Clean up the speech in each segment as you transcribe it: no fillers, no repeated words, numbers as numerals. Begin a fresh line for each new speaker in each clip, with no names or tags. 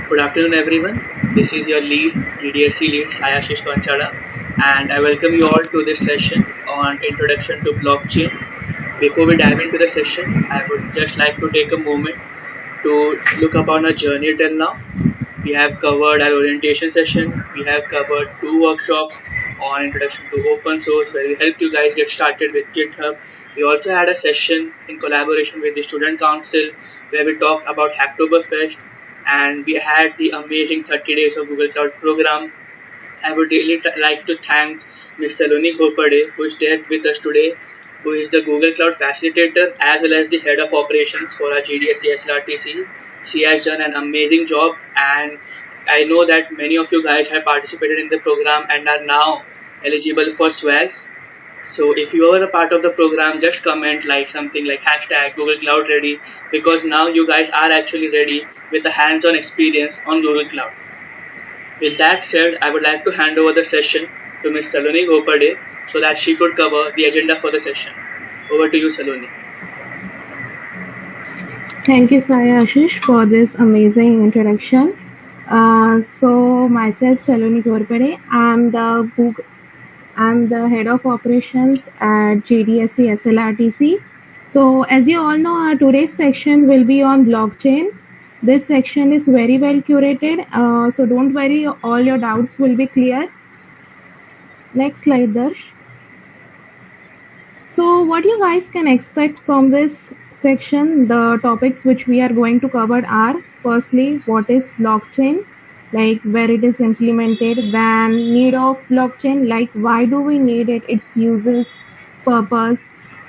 Good afternoon, everyone. This is your lead, GDSC lead, Sayashish Konchada, and I welcome you all to this session on Introduction to Blockchain. Before we dive into the session, I would just like to take a moment to look upon our journey till now. We have covered our orientation session, we have covered 2 workshops on Introduction to Open Source, where we helped you guys get started with GitHub. We also had a session in collaboration with the Student Council where we talked about Hacktoberfest, and we had the amazing 30 days of Google Cloud program. I would really like to thank Ms. Saloni Ghopade, who is there with us today, who is the Google Cloud facilitator as well as the head of operations for our GDSC SLRTC. She has done an amazing job, and I know that many of you guys have participated in the program and are now eligible for swags. So if you are a part of the program, just comment like something like hashtag Google Cloud ready, because now you guys are actually ready with a hands-on experience on Google Cloud. With that said, I would like to hand over the session to Ms. Saloni Ghopade so that she could cover the agenda for the session. Over to you, Saloni.
Thank you, Sayashish, for this amazing introduction. So myself, Saloni Ghopade, I'm the head of operations at GDSC SLRTC. So as you all know, our today's section will be on blockchain. This section is very well curated, so don't worry, all your doubts will be clear. Next slide, Darsh. So what you guys can expect from this section, the topics which we are going to cover are, firstly, what is blockchain, like where it is implemented, then need of blockchain, like why do we need it, its uses, purpose.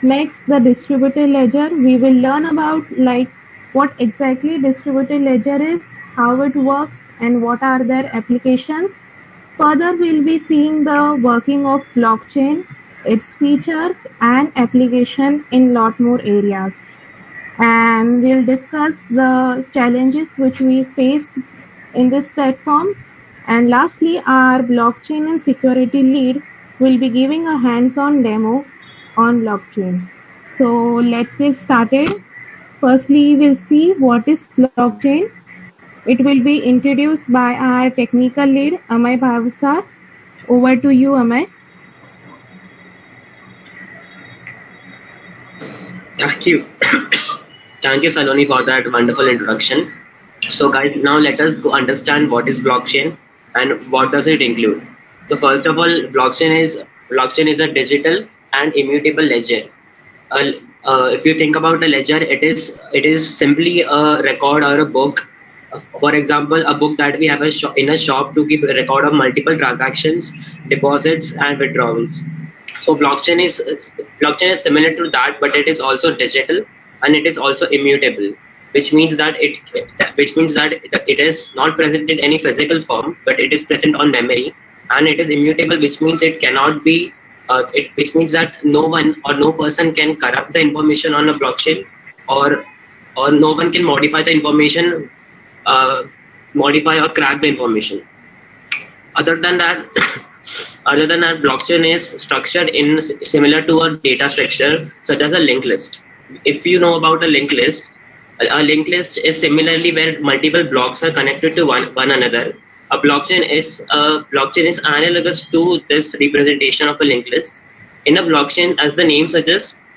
Next, the distributed ledger. We will learn about like what exactly distributed ledger is, how it works, and what are their applications. Further, we'll be seeing the working of blockchain, its features and application in lot more areas. And we'll discuss the challenges which we face in this platform. And lastly, our blockchain and security lead will be giving a hands-on demo on blockchain. So let's get started. Firstly, we'll see what is blockchain. It will be introduced by our technical lead, Amay Bhavsar. Over to you, Amay.
Thank you. Thank you, Saloni, for that wonderful introduction. So guys, now let us go understand what is blockchain and what does it include. So first of all, blockchain is a digital and immutable ledger. If you think about a ledger, it is simply a record or a book. For example, a book that we have in a shop to keep a record of multiple transactions, deposits, and withdrawals. So blockchain is similar to that, but it is also digital and it is also immutable, which means that it is not present in any physical form, but it is present on memory, and it is immutable, which means it cannot be. Which means that no one or no person can corrupt the information on a blockchain, or no one can modify the information, modify or crack the information. Other than that, blockchain is structured in similar to a data structure, such as a linked list. If you know about a linked list is similarly where multiple blocks are connected to one another. A blockchain is analogous to this representation of a linked list. In a blockchain, as the name suggests,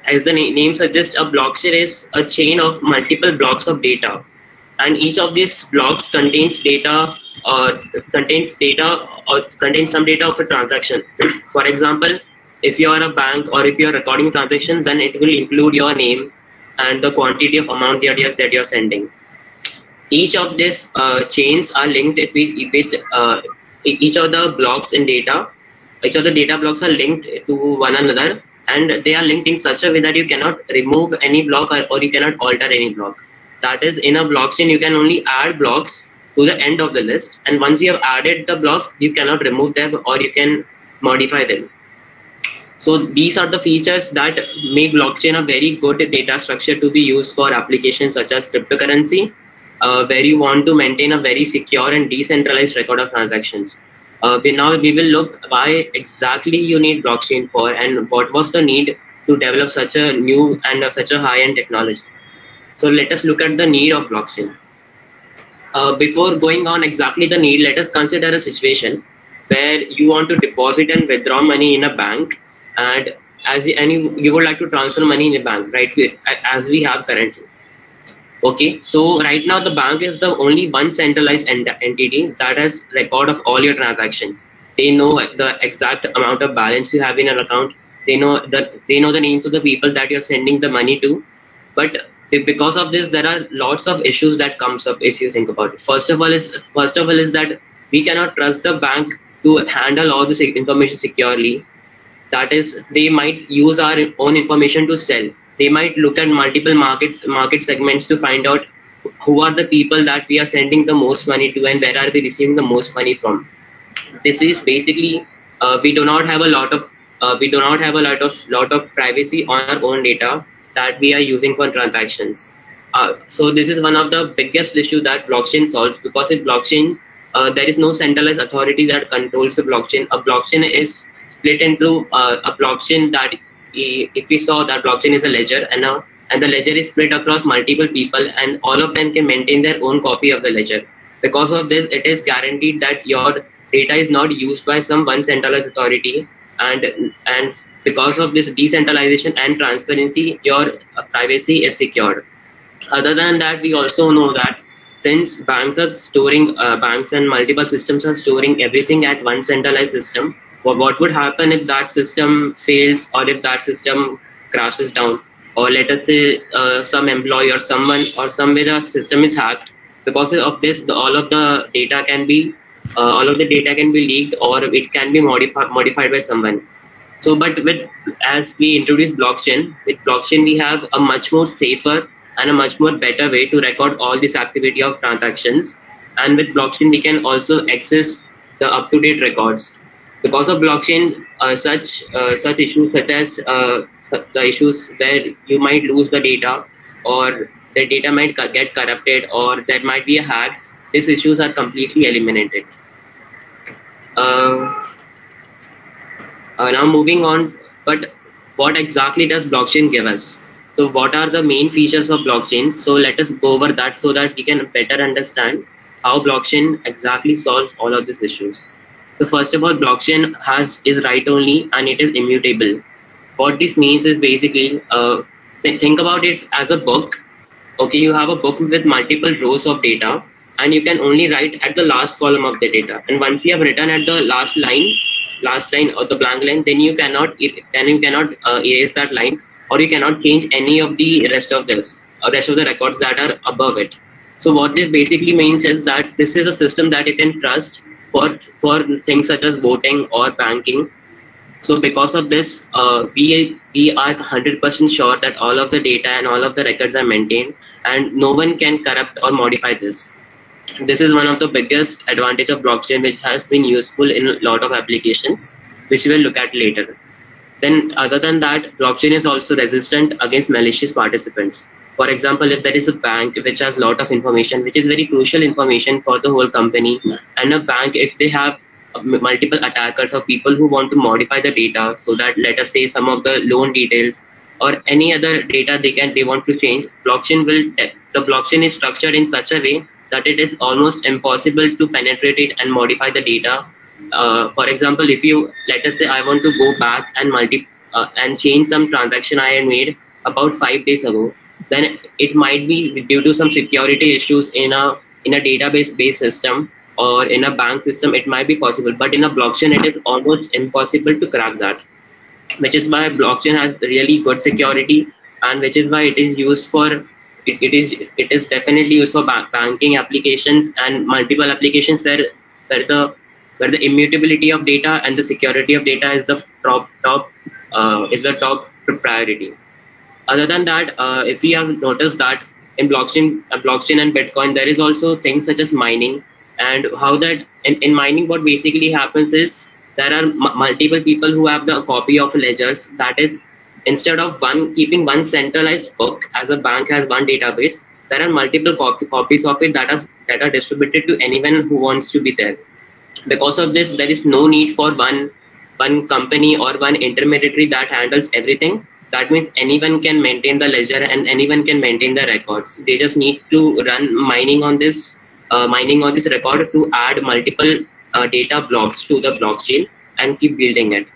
a blockchain is a chain of multiple blocks of data, and each of these blocks contains some data of a transaction. For example, if you are a bank or if you are recording transaction, then it will include your name and the quantity of amount that you're sending. Each of these chains are linked with each of the blocks in data. Each of the data blocks are linked to one another, and they are linked in such a way that you cannot remove any block or you cannot alter any block. That is, in a blockchain, you can only add blocks to the end of the list, and once you have added the blocks, you cannot remove them or you can modify them. So these are the features that make blockchain a very good data structure to be used for applications such as cryptocurrency, where you want to maintain a very secure and decentralized record of transactions. We will look why exactly you need blockchain for, and what was the need to develop such a new and such a high-end technology. So let us look at the need of blockchain. before going on exactly the need, let us consider a situation where you want to deposit and withdraw money in a bank, and you would like to transfer money in a bank, right? As we have currently. Okay, so right now the bank is the only one centralized entity that has record of all your transactions. They know the exact amount of balance you have in an account. They know the names of the people that you're sending the money to. But because of this, there are lots of issues that comes up if you think about it. First of all is that we cannot trust the bank to handle all this information securely. That is, they might use our own information to sell. They might look at multiple market segments to find out who are the people that we are sending the most money to and where are we receiving the most money from. This is basically we do not have a lot of privacy on our own data that we are using for transactions. So this is one of the biggest issue that blockchain solves, because in blockchain there is no centralized authority that controls the blockchain. A blockchain is split into a blockchain that if we saw that blockchain is a ledger, and the ledger is split across multiple people, and all of them can maintain their own copy of the ledger. Because of this, it is guaranteed that your data is not used by some one centralized authority, and because of this decentralization and transparency, your privacy is secured. Other than that, we also know that since banks and multiple systems are storing everything at one centralized system, what would happen if that system fails, or if that system crashes down, or let us say some employee or someone or somewhere the system is hacked? Because of this, all of the data can be leaked, or it can be modified by someone. So, but as we introduce blockchain, with blockchain we have a much more safer and a much more better way to record all this activity of transactions. And with blockchain, we can also access the up-to-date records. Because of blockchain, such issues such as the issues where you might lose the data, or the data might get corrupted, or there might be hacks, these issues are completely eliminated. Now moving on, but what exactly does blockchain give us? So what are the main features of blockchain? So let us go over that so that we can better understand how blockchain exactly solves all of these issues. So first of all, blockchain is write only and it is immutable. What this means is basically, think about it as a book. Okay, you have a book with multiple rows of data, and you can only write at the last column of the data. And once you have written at the last line or the blank line, then you cannot erase that line, or you cannot change any of the rest of the records that are above it. So what this basically means is that this is a system that you can trust for things such as voting or banking. So because of this, we are 100% sure that all of the data and all of the records are maintained, and no one can corrupt or modify this. This is one of the biggest advantage of blockchain, which has been useful in a lot of applications, which we will look at later. Then other than that, blockchain is also resistant against malicious participants. For example, if there is a bank which has a lot of information, which is very crucial information for the whole company, and a bank, if they have multiple attackers or people who want to modify the data, so that let us say some of the loan details or any other data they want to change, the blockchain is structured in such a way that it is almost impossible to penetrate it and modify the data. For example, if you, let us say I want to go back and change some transaction I had made about 5 days ago, then it might be due to some security issues in a database based system or in a bank system. It might be possible, but in a blockchain it is almost impossible to crack that, which is why blockchain has really good security, and which is why it is used for it is definitely used for banking applications and multiple applications where the immutability of data and the security of data is the top priority. Other than that, if we have noticed that in blockchain and Bitcoin, there is also things such as mining, and how that in mining, what basically happens is there are multiple people who have the copy of ledgers. That is, instead of keeping one centralized book as a bank has one database, there are multiple copies of it that are distributed to anyone who wants to be there. Because of this, there is no need for one company or one intermediary that handles everything. That means anyone can maintain the ledger and anyone can maintain the records. They just need to run mining on this mining on this record to add multiple data blocks to the blockchain and keep building it.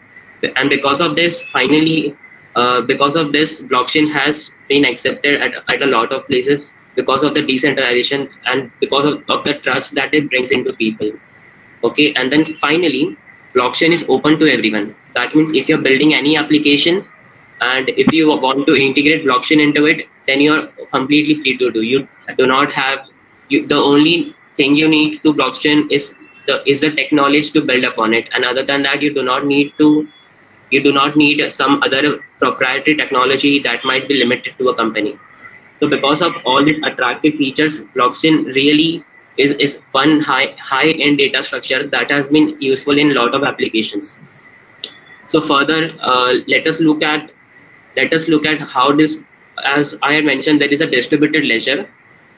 And because of this, finally, because of this, blockchain has been accepted at a lot of places because of the decentralization and because of the trust that it brings into people. Okay, and then finally, blockchain is open to everyone. That means if you're building any application and if you want to integrate blockchain into it, then you're completely free to do. You do not have the only thing you need to blockchain is the tech knowledge to build upon it, and other than that, you do not need some other proprietary technology that might be limited to a company. So because of all these attractive features, blockchain really is one high-end data structure that has been useful in a lot of applications. So further, let us look at how this, as I had mentioned, there is a distributed ledger,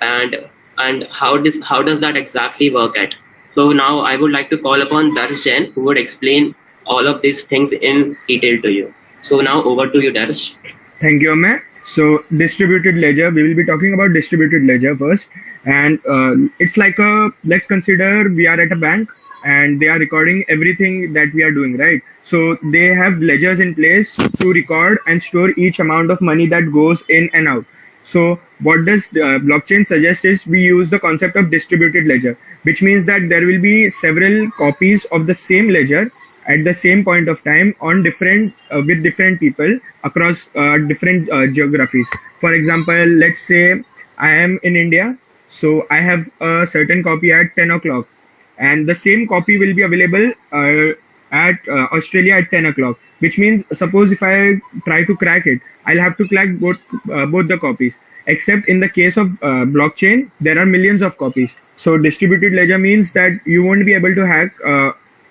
and how does that exactly work at. So now I would like to call upon Darsh Jain, who would explain all of these things in detail to you. So now over to you, Darsh.
Thank you, Amay. So distributed ledger, we will be talking about distributed ledger first. And it's like let's consider we are at a bank and they are recording everything that we are doing, right? So they have ledgers in place to record and store each amount of money that goes in and out. So what does blockchain suggest is we use the concept of distributed ledger, which means that there will be several copies of the same ledger at the same point of time on different with different people across different geographies. For example, let's say I am in India, so I have a certain copy at 10 o'clock, and the same copy will be available at Australia at 10 o'clock, which means suppose if I try to crack it, I'll have to crack both the copies. Except in the case of blockchain, there are millions of copies. So distributed ledger means that you won't be able to hack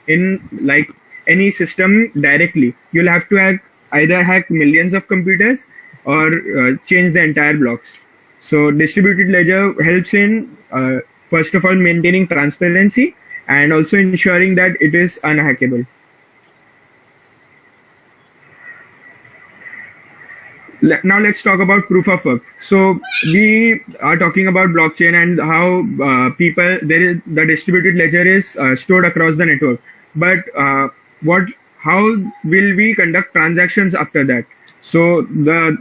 in like any system directly. You'll have to either hack millions of computers or change the entire blocks. So distributed ledger helps in first of all maintaining transparency and also ensuring that it is unhackable. Now let's talk about proof of work. So we are talking about blockchain and how the distributed ledger is stored across the network. But how will we conduct transactions after that? So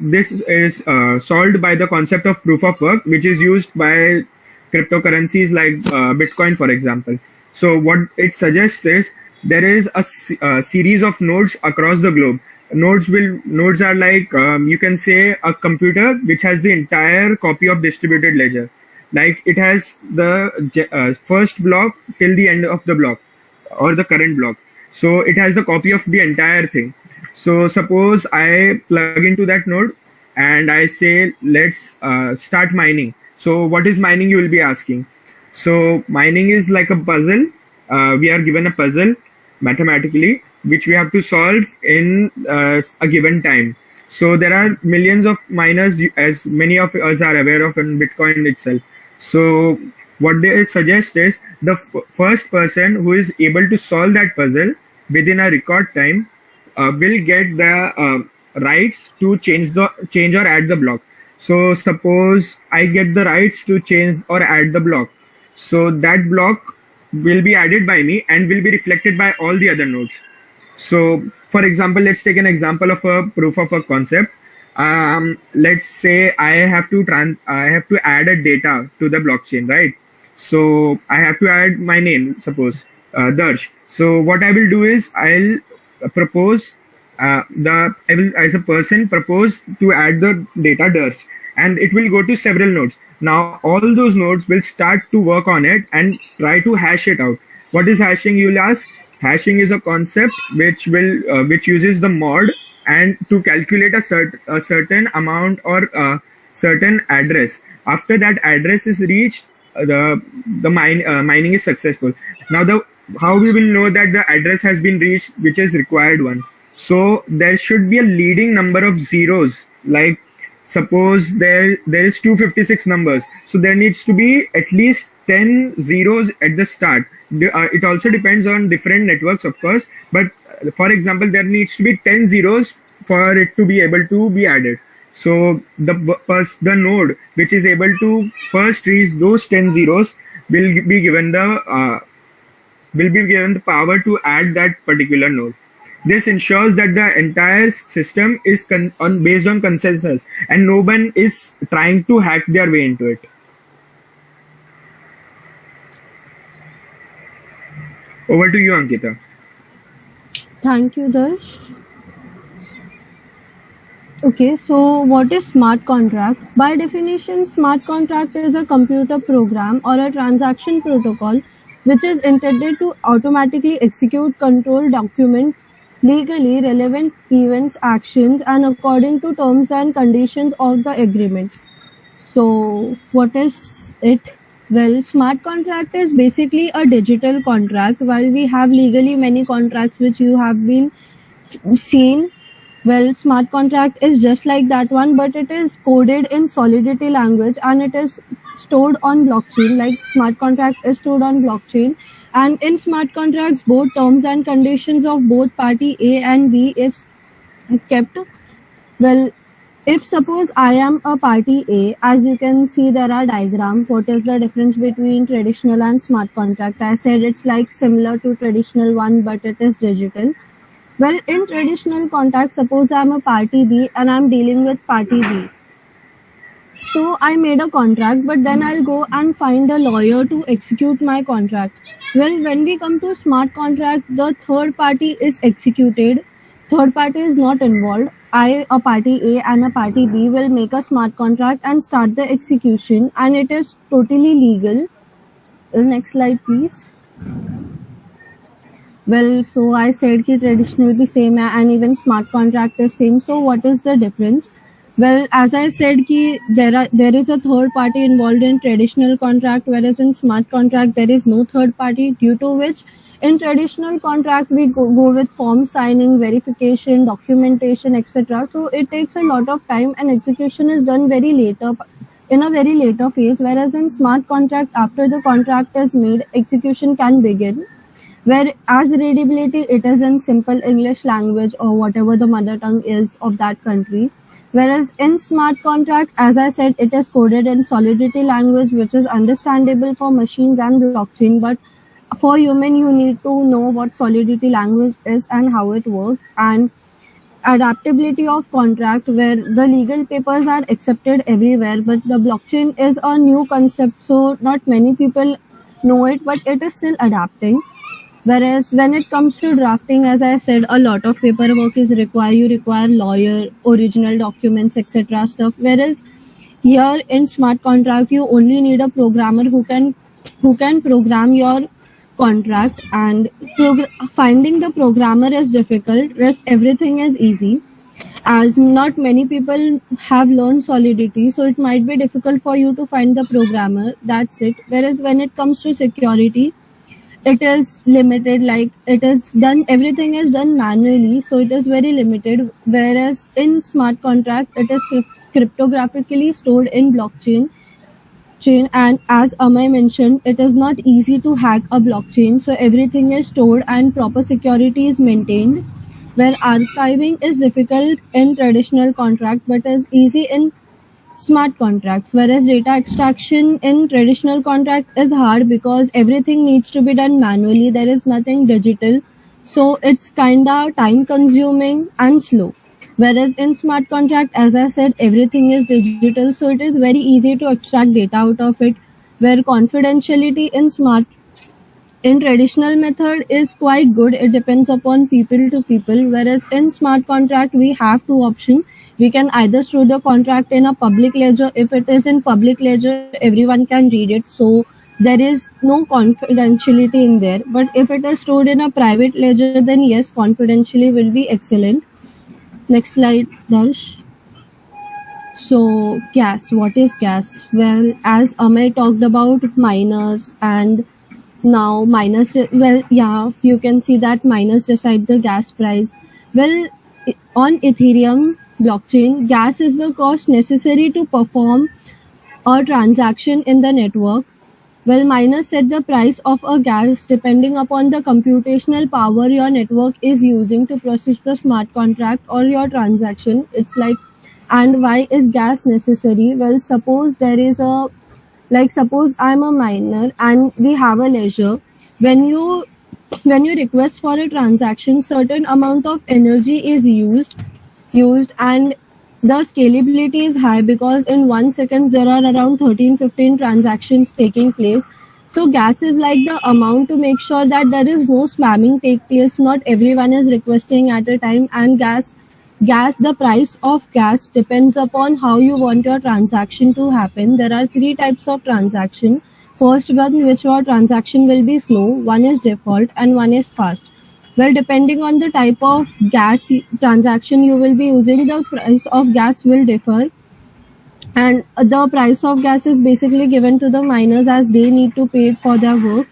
this is solved by the concept of proof of work, which is used by cryptocurrencies like Bitcoin, for example. So what it suggests is there is a series of nodes across the globe. Nodes are like you can say a computer which has the entire copy of distributed ledger. Like it has the first block till the end of the block or the current block. So it has a copy of the entire thing. So suppose I plug into that node and I say let's start mining. So what is mining, you will be asking. So mining is like a puzzle. We are given a puzzle mathematically, which we have to solve in a given time. So there are millions of miners, as many of us are aware of in Bitcoin itself. So what they suggest is the first person who is able to solve that puzzle within a record time will get the rights to change or add the block. So suppose I get the rights to change or add the block. So that block will be added by me and will be reflected by all the other nodes. So for example, let's take an example of a proof of a concept. Let's say I have to add a data to the blockchain, right? So I have to add my name, suppose Darsh. So what I will do is I'll propose I will as a person propose to add the data Darsh, and it will go to several nodes. Now all those nodes will start to work on it and try to hash it out. What is hashing, you will ask? Hashing is a concept which uses the mod and to calculate a certain amount or a certain address. After that address is reached, the mining is successful. Now how we will know that the address has been reached, which is required one? So there should be a leading number of zeros. Like suppose there is 256 numbers, so there needs to be at least 10 zeros at the start. It also depends on different networks, of course, but for example, there needs to be 10 zeros for it to be able to be added. So the node which is able to first reach those 10 zeros will be given the power to add that particular node. This ensures that the entire system is based on consensus and no one is trying to hack their way into it. Over to you, Ankita.
Thank you, Darsh. Okay, so what is smart contract? By definition, smart contract is a computer program or a transaction protocol which is intended to automatically execute, control, document legally relevant events, actions, and according to terms and conditions of the agreement. So, what is it? Well, smart contract is basically a digital contract. While we have legally many contracts which you have been seen, well, smart contract is just like that one, but it is coded in Solidity language and it is stored on blockchain. Like smart contract is stored on blockchain, and in smart contracts, both terms and conditions of both party A and B is kept. Well, if suppose I am a party A, as you can see there are diagrams. What is the difference between traditional and smart contract? I said it's like similar to traditional one, but it is digital. Well, in traditional contract, suppose I am a party B and I am dealing with party B. So I made a contract, but then I'll go and find a lawyer to execute my contract. Well, when we come to smart contract, the third party is executed. Third party is not involved. I, a party A and a party B, will make a smart contract and start the execution, and it is totally legal. Next slide, please. Well, so I said कि traditional भी same है and even smart contract is same. So what is the difference? Well, as I said कि there is a third party involved in traditional contract, whereas in smart contract there is no third party, due to which in traditional contract we go with form signing, verification, documentation, etc. So it takes a lot of time and execution is done very later, in a very later phase, whereas in smart contract, after the contract is made, execution can begin. Where as readability, it is in simple English language or whatever the mother tongue is of that country. Whereas in smart contract, as I said, it is coded in Solidity language, which is understandable for machines and blockchain. But for human, you need to know what Solidity language is and how it works. And adaptability of contract, where the legal papers are accepted everywhere, but the blockchain is a new concept, so not many people know it, but it is still adapting. Whereas when it comes to drafting, as I said, a lot of paperwork is required. You require lawyer, original documents, etc. stuff. Whereas here in smart contract, you only need a programmer who can program your contract, and finding the programmer is difficult. Rest everything is easy, as not many people have learned Solidity, so it might be difficult for you to find the programmer. That's it. Whereas when it comes to security, it is limited, like it is done, everything is done manually, so it is very limited. Whereas in smart contract, it is cryptographically stored in blockchain, and as Amay mentioned, it is not easy to hack a blockchain, so everything is stored and proper security is maintained. Where archiving is difficult in traditional contract but is easy in smart contracts, whereas data extraction in traditional contract is hard because everything needs to be done manually. There is nothing digital, so it's kinda time consuming and slow. Whereas in smart contract, as I said, everything is digital, so it is very easy to extract data out of it. Where confidentiality in traditional method is quite good. It depends upon people to people. Whereas in smart contract, we have two options. We can either store the contract in a public ledger. If it is in public ledger, everyone can read it, so there is no confidentiality in there. But if it is stored in a private ledger, then yes, confidentiality will be excellent. Next slide, Darsh. So gas, what is gas? Well, as Amay talked about miners, and now miners, well, yeah, you can see that miners decide the gas price. Well, on Ethereum blockchain, gas is the cost necessary to perform a transaction in the network. Well, miners set the price of a gas depending upon the computational power your network is using to process the smart contract or your transaction. It's like, and why is gas necessary? Well, suppose there is a Like suppose I'm a miner and we have a ledger. When you request for a transaction, certain amount of energy is used, and the scalability is high because in 1 second there are around 13-15 transactions taking place. So gas is like the amount to make sure that there is no spamming take place, not everyone is requesting at a time. And gas the price of gas depends upon how you want your transaction to happen. There are three types of transaction. First one, which your transaction will be slow, one is default, and one is fast. Well, depending on the type of transaction you will be using, the price of gas will differ. And the price of gas is basically given to the miners as they need to pay it for their work.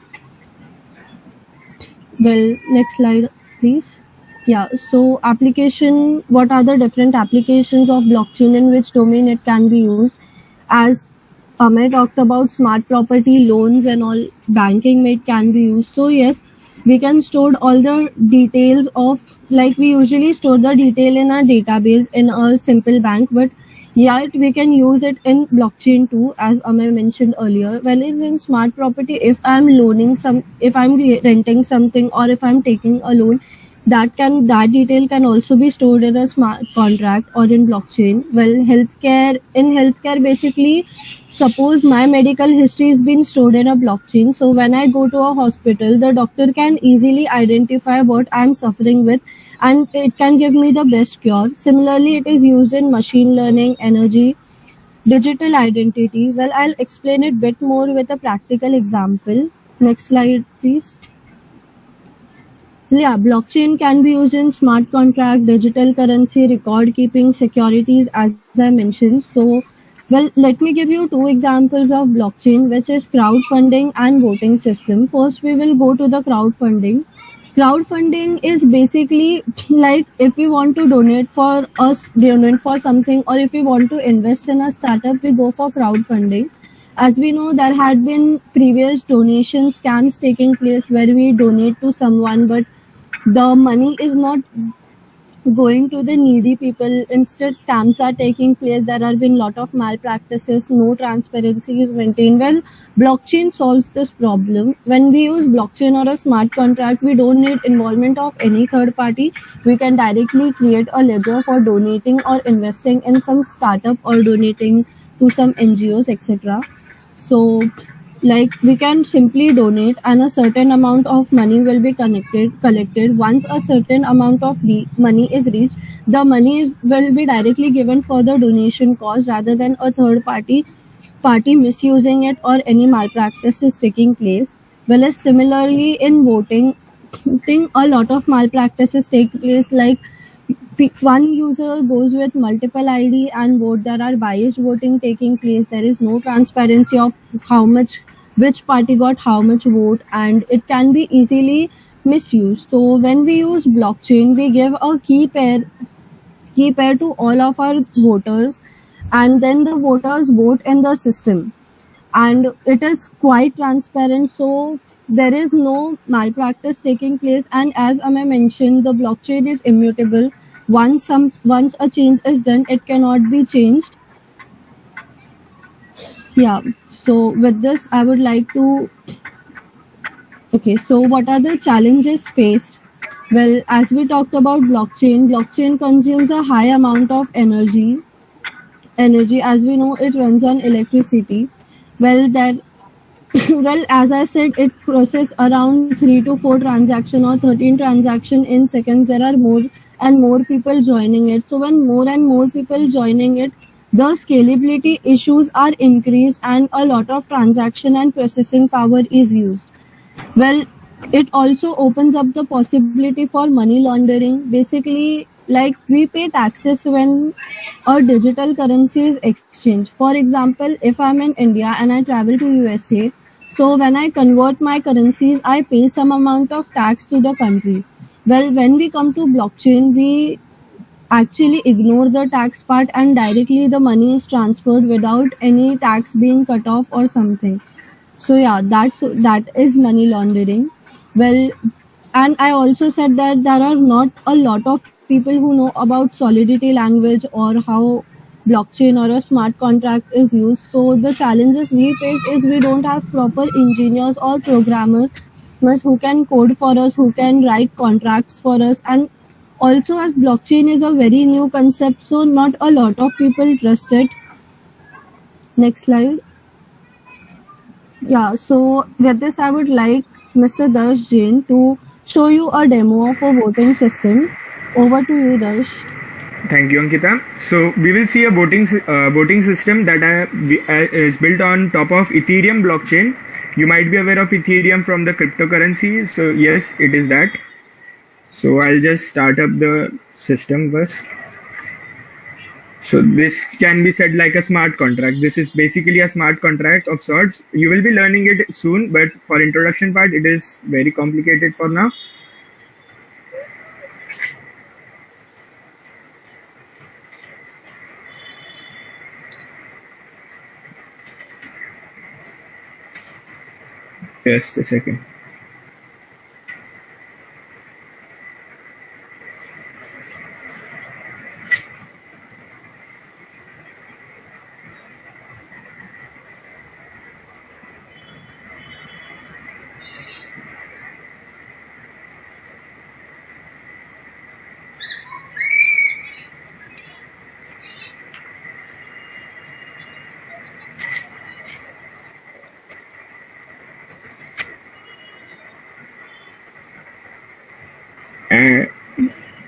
Well, next slide, please. Yeah, so application, what are the different applications of blockchain, in which domain it can be used? As Amay talked about smart property, loans and all, banking it can be used. So yes, we can store all the details of, like we usually store the detail in our database in a simple bank, but yet we can use it in blockchain too, as Amay mentioned earlier. Well, it's in smart property, if I'm renting something, or if I'm taking a loan, that detail can also be stored in a smart contract or in blockchain. Well, healthcare basically, suppose my medical history is being stored in a blockchain, so when I go to a hospital, the doctor can easily identify what I'm suffering with, and it can give me the best cure. Similarly, it is used in machine learning, energy, digital identity. Well, I'll explain it bit more with a practical example. Next slide, please. Yeah, blockchain can be used in smart contract, digital currency, record keeping, securities, as I mentioned. So, well, let me give you two examples of blockchain, which is crowdfunding and voting system. First, we will go to the crowdfunding. Crowdfunding is basically like if we want to donate for something, or if we want to invest in a startup, we go for crowdfunding. As we know, there had been previous donation scams taking place where we donate to someone, but the money is not going to the needy people. Instead, scams are taking place. There have been a lot of malpractices. No transparency is maintained. Well, blockchain solves this problem. When we use blockchain or a smart contract, we don't need involvement of any third party. We can directly create a ledger for donating or investing in some startup, or donating to some NGOs, etc. So, like, we can simply donate, and a certain amount of money will be collected. Once a certain amount of money is reached, the money will be directly given for the donation cause, rather than a third party misusing it, or any malpractice is taking place. Whereas similarly in voting, a lot of malpractices take place, like one user goes with multiple ID and vote. There are biased voting taking place. There is no transparency of which party got how much vote, and it can be easily misused. So when we use blockchain, we give a key pair to all of our voters, and then the voters vote in the system, and it is quite transparent. So there is no malpractice taking place. And as Amay mentioned, the blockchain is immutable. Once a change is done, it cannot be changed. Yeah, so with this I would like to, okay, so what are the challenges faced? Well, as we talked about blockchain consumes a high amount of energy. As we know, it runs on electricity. Well, as I said, it processes around 3 to 4 transaction or 13 transaction in seconds. There are more and more people joining it. So when more and more people joining it, the scalability issues are increased, and a lot of transaction and processing power is used. Well, it also opens up the possibility for money laundering. Basically, like, we pay taxes when a digital currency is exchanged. For example, if I'm in India and I travel to USA, so when I convert my currencies, I pay some amount of tax to the country. Well, when we come to blockchain, we actually ignore the tax part, and directly the money is transferred without any tax being cut off or something. So yeah, that is money laundering. Well, and I also said that there are not a lot of people who know about Solidity language, or how blockchain or a smart contract is used. So the challenges we face is we don't have proper engineers or programmers who can code for us, who can write contracts for us. And also, as blockchain is a very new concept, so not a lot of people trust it. Next slide. Yeah, so with this, I would like Mr. Darsh Jain to show you a demo of a voting system. Over to you, Darsh.
Thank you, Ankita. So we will see a voting system that is built on top of Ethereum blockchain. You might be aware of Ethereum from the cryptocurrency. So yes, it is that. So I'll just start up the system first. So this can be said like a smart contract. This is basically a smart contract of sorts. You will be learning it soon, but for introduction part, it is very complicated for now. Just a second.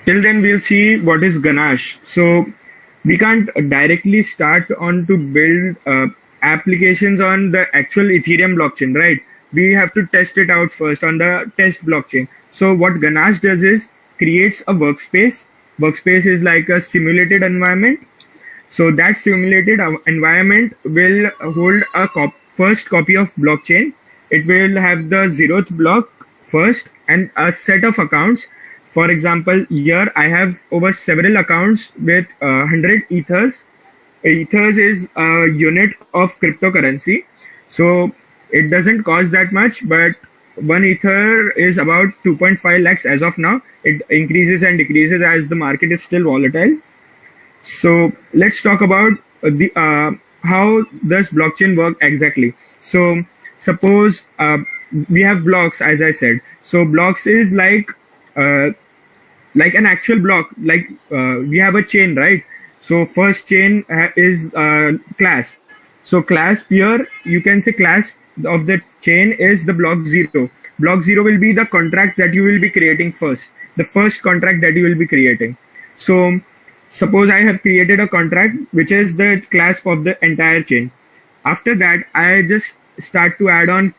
Till then, we'll see what is Ganache. So we can't directly start on to build applications on the actual Ethereum blockchain, right? We have to test it out first on the test blockchain. So what Ganache does is creates a workspace. Workspace is like a simulated environment. So that simulated environment will hold a first copy of blockchain. It will have the 0th block first and a set of accounts. For example, here I have over several accounts with 100 ethers. Ethers is a unit of cryptocurrency. So it doesn't cost that much, but one ether is about 2.5 lakhs as of now. It increases and decreases as the market is still volatile. So let's talk about the how does blockchain work exactly. So suppose we have blocks, as I said. So blocks is like an actual block. Like we have a chain, right? So first chain is clasp. So clasp here, you can say clasp of the chain is the block 0. Block 0 will be the contract that you will be creating first. The first contract that you will be creating. So suppose I have created a contract which is the clasp of the entire chain. After that, I just start to add on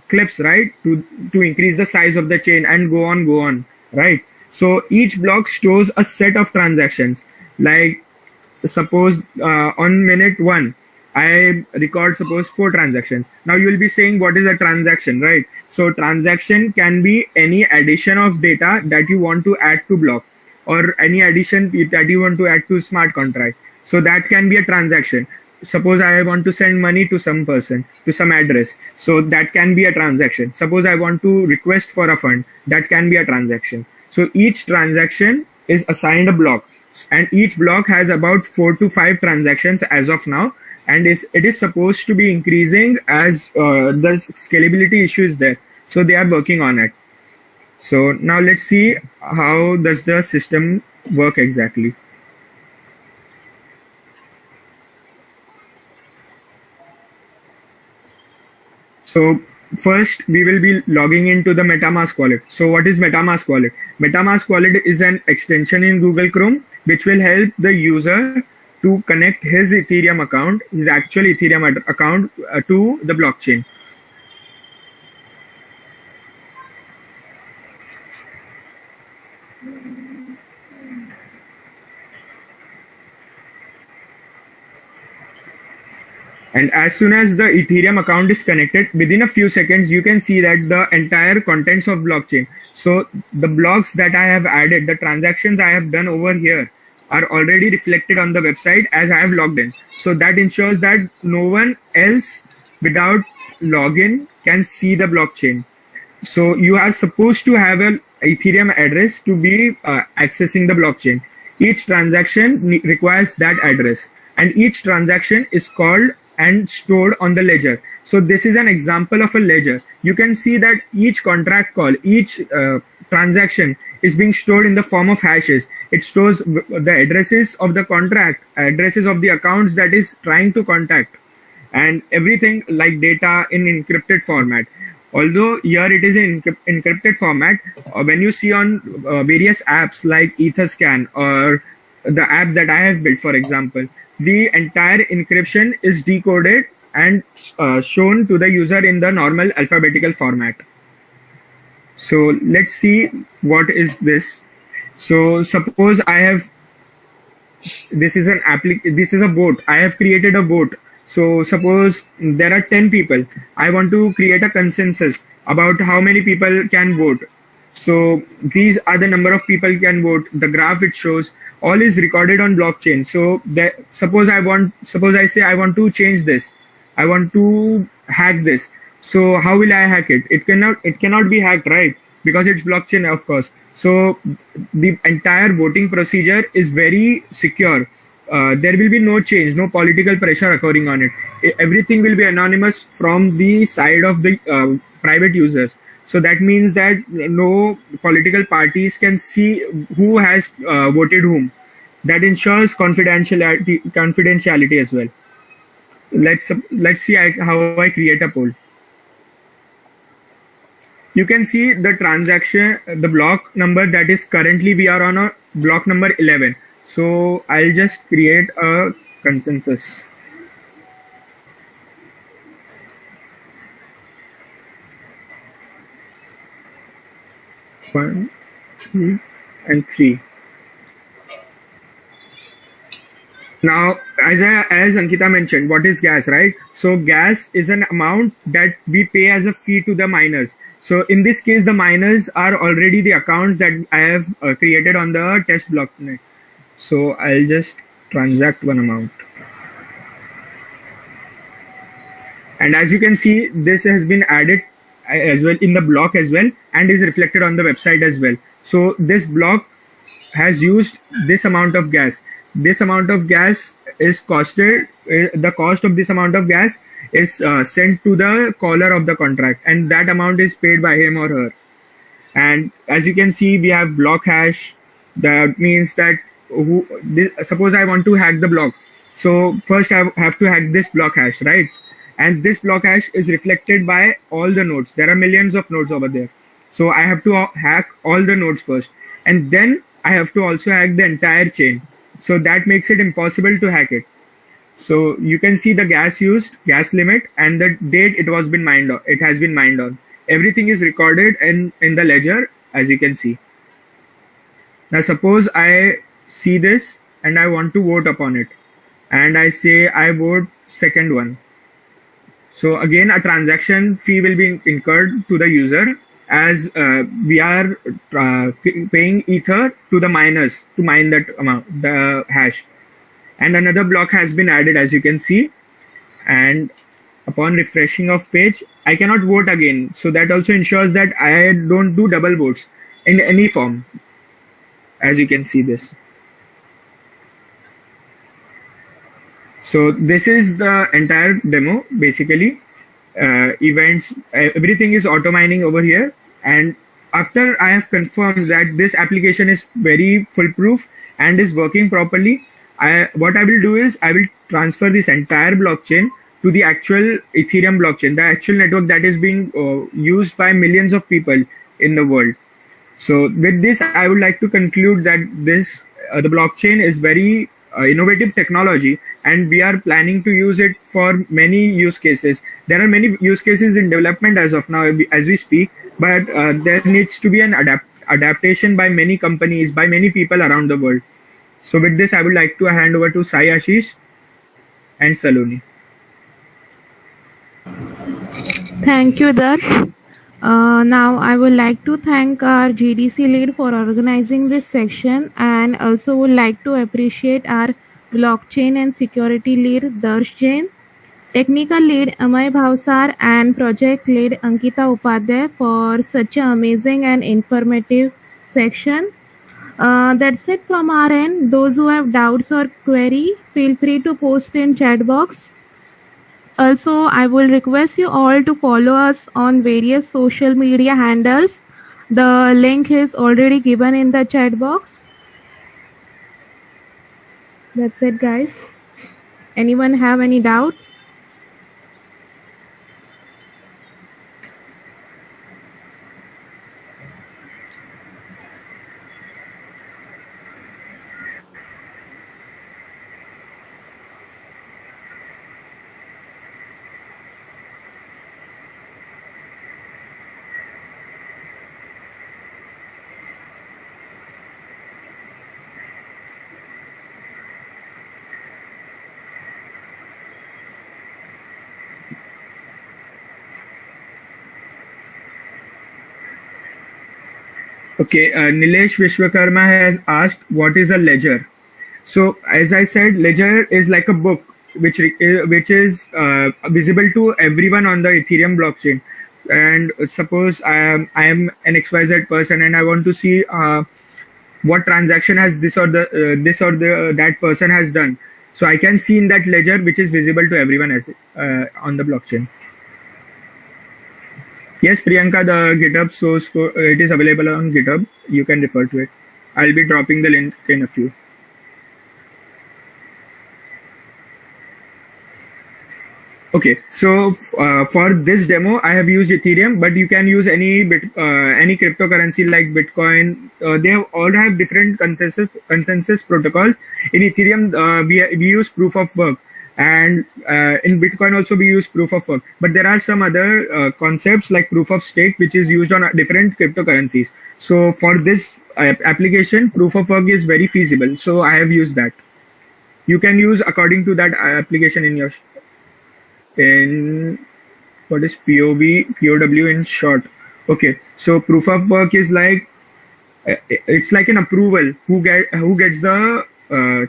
clips, right, to increase the size of the chain and go on, right? So each block stores a set of transactions. Like suppose on minute 1, I record suppose 4 transactions. Now you will be saying what is a transaction, right? So transaction can be any addition of data that you want to add to block, or any addition that you want to add to smart contract. So that can be a transaction. Suppose I want to send money to some person, to some address. So that can be a transaction. Suppose I want to request for a fund. That can be a transaction. So each transaction is assigned a block. And each block has about 4 to 5 transactions as of now. And it is supposed to be increasing as the scalability issue is there. So they are working on it. So now let's see how does the system work exactly. So first we will be logging into the MetaMask wallet. So what is MetaMask wallet? MetaMask wallet is an extension in Google Chrome which will help the user to connect his Ethereum account, his actual Ethereum account to the blockchain. And as soon as the Ethereum account is connected, within a few seconds, you can see that the entire contents of blockchain. So the blocks that I have added, the transactions I have done over here are already reflected on the website as I have logged in. So that ensures that no one else without login can see the blockchain. So you are supposed to have an Ethereum address to be accessing the blockchain. Each transaction requires that address. and each transaction is called and stored on the ledger. So this is an example of a ledger. You can see that each contract call, each transaction is being stored in the form of hashes. It stores the addresses of the contract, addresses of the accounts that is trying to contact, and everything like data in encrypted format. Although here it is in encrypted format, when you see on various apps like Etherscan or the app that I have built, for example, the entire encryption is decoded and shown to the user in the normal alphabetical format. So let's see what is this. So suppose I have, this is a vote. I have created a vote. So suppose there are 10 people. I want to create a consensus about how many people can vote. So these are the number of people can vote. The graph it shows all is recorded on blockchain. So suppose I say I want to change this. I want to hack this. So how will I hack it? It cannot be hacked, right? Because it's blockchain, of course. So the entire voting procedure is very secure. There will be no change, no political pressure occurring on it. Everything will be anonymous from the side of the private users. So that means that no political parties can see who has voted whom. That ensures confidentiality as well. Let's see how I create a poll. You can see the transaction, the block number that is currently we are on a block number 11. So I'll just create a consensus. One, two, and three. Now, as Ankita mentioned, what is gas, right? So gas is an amount that we pay as a fee to the miners. So in this case, the miners are already the accounts that I have created on the test blocknet. So I'll just transact one amount. And as you can see, this has been added as well in the block as well and is reflected on the website as well. So this block has used this amount of gas. This amount of gas is costed, the cost of this amount of gas is sent to the caller of the contract, and that amount is paid by him or her. And as you can see, we have block hash. That means that suppose I want to hack the block. So first I have to hack this block hash, right? And this block hash is reflected by all the nodes. There are millions of nodes over there. So I have to hack all the nodes first. And then I have to also hack the entire chain. So that makes it impossible to hack it. So you can see the gas used, gas limit, and the date it has been mined on. Everything is recorded in the ledger, as you can see. Now suppose I see this and I want to vote upon it. And I say I vote second one. So again, a transaction fee will be incurred to the user, as we are paying ether to the miners to mine that amount, the hash. And another block has been added, as you can see. And upon refreshing of page, I cannot vote again. So that also ensures that I don't do double votes in any form, as you can see this. So this is the entire demo, basically. Events, everything is auto mining over here. And after I have confirmed that this application is very foolproof and is working properly, what I will do is I will transfer this entire blockchain to the actual Ethereum blockchain, the actual network that is being used by millions of people in the world. So with this, I would like to conclude that this the blockchain is very innovative technology, and we are planning to use it for many use cases. There are many use cases in development as of now, as we speak, but there needs to be an adaptation by many companies, by many people around the world. So with this, I would like to hand over to Sai Ashish and Saloni.
Thank you, Darsh. Now I would like to thank our GDC lead for organizing this section, and also would like to appreciate our blockchain and security lead Darsh Jain, technical lead Amay Bhavsar, and project lead Ankita Upadhyay for such an amazing and informative section. That's it from our end. Those who have doubts or query, feel free to post in chat box. Also, I will request you all to follow us on various social media handles. The link is already given in the chat box. That's it, guys. Anyone have any doubt?
Okay, Nilesh Vishwakarma has asked, what is a ledger? So, as I said, ledger is like a book which is visible to everyone on the Ethereum blockchain. And suppose I am an XYZ person and I want to see what transaction has this or the that person has done. So I can see in that ledger which is visible to everyone as on the blockchain. Yes, Priyanka, the GitHub source code, it is available on GitHub. You can refer to it. I'll be dropping the link in a few. Okay, so for this demo, I have used Ethereum, but you can use any cryptocurrency like Bitcoin. They all have different consensus protocol. In Ethereum, we use proof of work, and in Bitcoin also we use proof of work. But there are some other concepts like proof of stake, which is used on different cryptocurrencies. So for this application, proof of work is very feasible. So I have used that. You can use according to that application in your in what is POW in short. Okay, so proof of work is like it's like an approval who gets the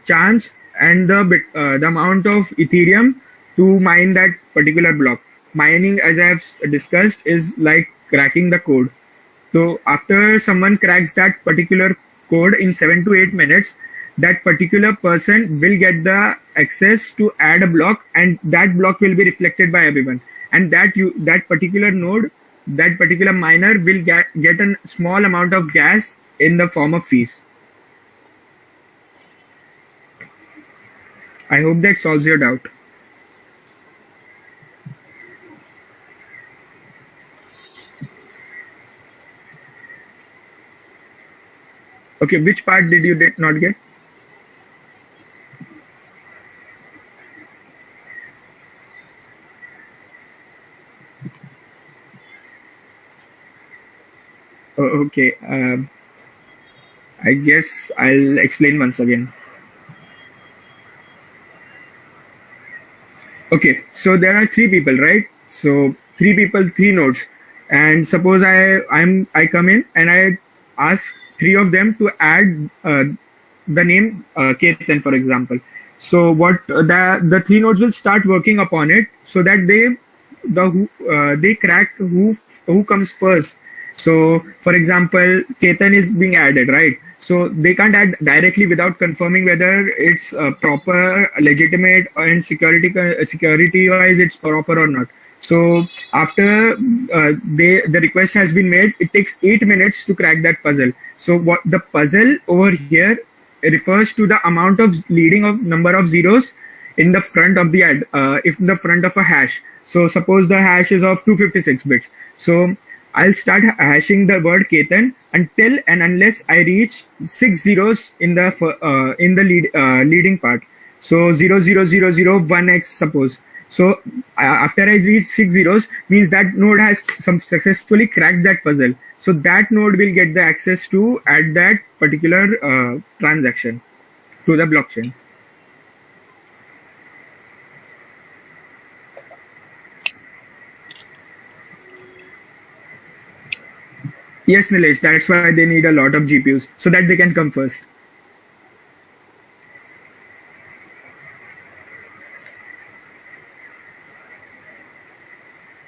chance and the amount of Ethereum to mine that particular block. Mining, as I have discussed, is like cracking the code. So after someone cracks that particular code in 7 to 8 minutes, that particular person will get the access to add a block, and that block will be reflected by everyone. And that particular node, that particular miner will get a small amount of gas in the form of fees. I hope that solves your doubt. Okay, which part did you not get? Oh, okay. I guess I'll explain once again. Okay, so there are 3 people, right? So 3 people, 3 nodes, and suppose I come in and I ask 3 of them to add the name Ketan, for example. So what the 3 nodes will start working upon it, so that they crack who comes first. So for example, Ketan is being added, right? So they can't add directly without confirming whether it's proper, legitimate, and security wise it's proper or not. So after the request has been made, it takes 8 minutes to crack that puzzle. So what the puzzle over here refers to the amount of leading of number of zeros in the front of the if in the front of a hash. So suppose the hash is of 256 bits. So I'll start hashing the word Ketan until and unless I reach 6 zeros in the leading part. So 00001x suppose. So after I reach 6 zeros, means that node has successfully cracked that puzzle. So that node will get the access to add that particular transaction to the blockchain. Yes, Nilesh, that's why they need a lot of GPUs, so that they can come first.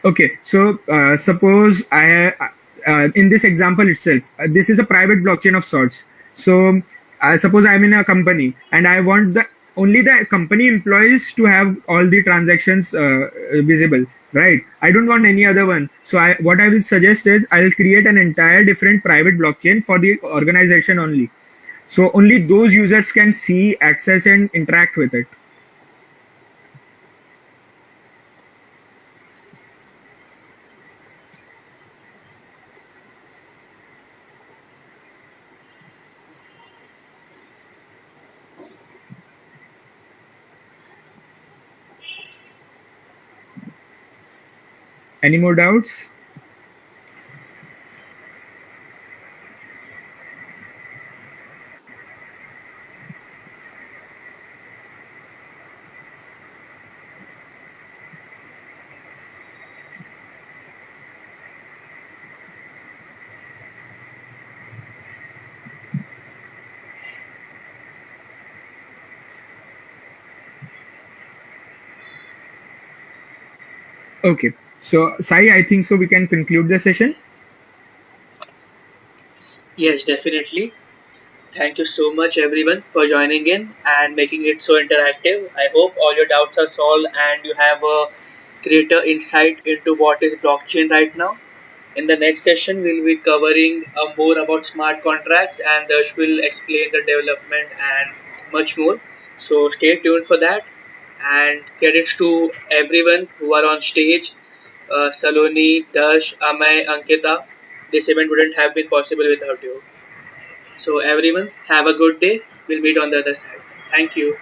Okay, so suppose in this example itself, this is a private blockchain of sorts. So I suppose I'm in a company and I want only the company employees to have all the transactions visible, right? I don't want any other one. So what I will suggest is I'll create an entire different private blockchain for the organization only. So only those users can see, access, and interact with it. Any more doubts? Okay. So Sai, I think so we can conclude the session.
Yes, definitely. Thank you so much, everyone, for joining in and making it so interactive. I hope all your doubts are solved and you have a greater insight into what is blockchain right now. In the next session, we'll be covering more about smart contracts, and Darsh will explain the development and much more. So stay tuned for that. And credits to everyone who are on stage, Saloni, Darsh, Amay, Ankita. This event wouldn't have been possible without you. So everyone, have a good day. We'll meet on the other side. Thank you.